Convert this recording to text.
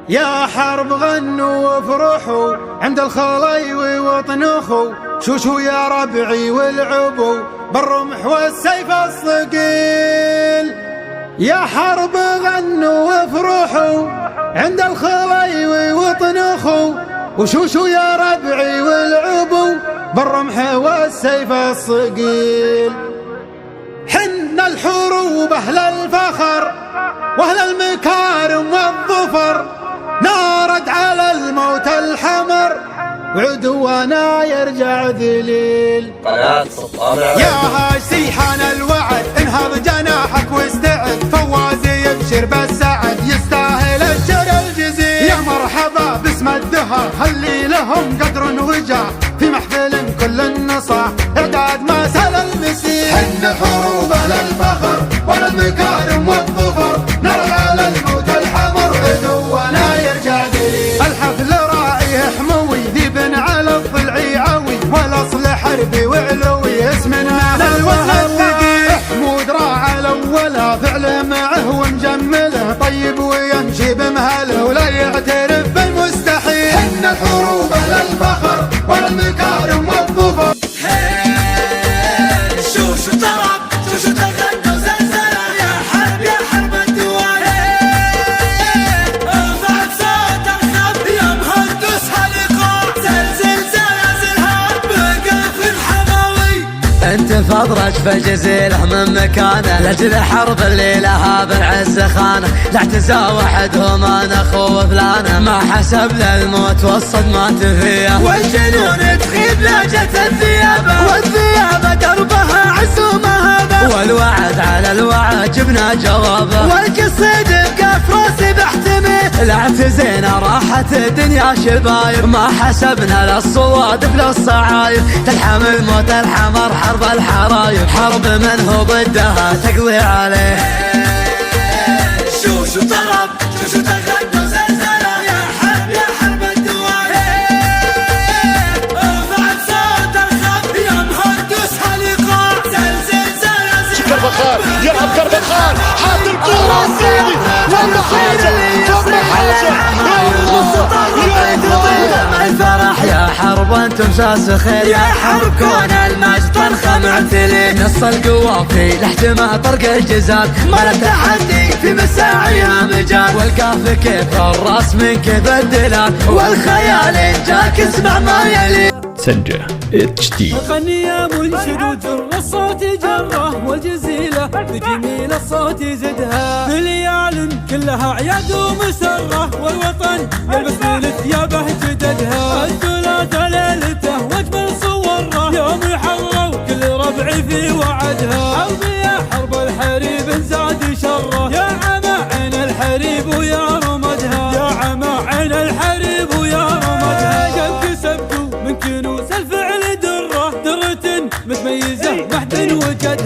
يا حرب غنوا وافرحوا عند الخلايوي واطنخوا، شوشوا يا ربعي والعبوا بالرمح والسيف الثقيل. يا حرب غنوا وافرحوا عند الخلايوي واطنخوا، وشوشوا يا ربعي والعبوا بالرمح والسيف الثقيل. حن الحروب أهل الفخر وأهل المكارم والظفر، نارد على الموت الحمر وعدونا يرجع ذليل. يا هاج سيحان الوعد انهض جناحك واستعد، فوازي يبشر بالسعد يستاهل الشر الجزيل. يا مرحبا باسم الدهر اللي لهم قدر وجاه، في محفل كل النصاح اعداد ما سل المسير. حن الحروب اهل الفخر ولا المكارم والظفر، نرى على الموت الحمر عدونا يرجع ذليل. الحفل راعيه حموي ذيب على الضلع عوي، والاصل حربي وعلوي اسمنا الوزن الثقيل. حمود راعى الاولى فعل معه ومجمله طيب ويمشي بمهله ولا يعترف بالمستحيل. حن الحروب اهل الفخر ولا المكارم والظفر. شوشو طرب شوشو تغنوا زلزلة، يا حرب يا حرب الدول. ارفع صوت الخب يا مهندس هالإيقاع، زلزل زلازلها بقلب الحماوي. انت فضرج فجزيله من مكانه، لاجل حرب اللي لها بالعز خانه. لا اعتزى وحدهم انا اخو فلانه، ما حسب للموت والصدمات فيه. والجنون تخيب لهجة الثيابة، والثيابة دربها عز ومهابة. والوعد على الوعد جبنا جوابه، والقصيد بقى فراسي بحتمي. لا اعتزينا راحت الدنيا شبايب، ما حسبنا للصوادف للصعايب. تلحم الموت الحمر حرب الحرايب، حرب من هو ضدها تقضي عليه. شوشو طرب شوشو تغنوا زلزلة، يا حرب يا حرب الدول. ارفع صوت الخب يا مهندس هالإيقاع، زلزل زلازل. كربخان يلعب كربخان حاط الكورة الثاني ولا حاجة ثم حاجة الفرح يا حرب انتم ساس خير، يا حرب كون المجد طرخة معتلي. نص القوافي لاحتمال طرق الجزال، ما التحدي في مساعيها مجال. والكاف كيف الراس من كيف الدلال، والخيال إن جاك اسمع ما يلي. سنجة HD. غني يا منشد وجر الصوت جره والجزيلة، بجميل الصوت يزدها بليال كلها عياد ومسرة. والوطن يلبس من ثيابه جددها، الثلاثة ليلته واجمل صوره. يوم يحروا كل ربعي في وعدها، حرب يا حرب الحريب زاد شره. يا عما عين الحريب ويا رمدها، يا عما عين الحريب ويا رمدها. كم كسبتوا من كنوز الفعل درة، درة متميزة محد وجدها.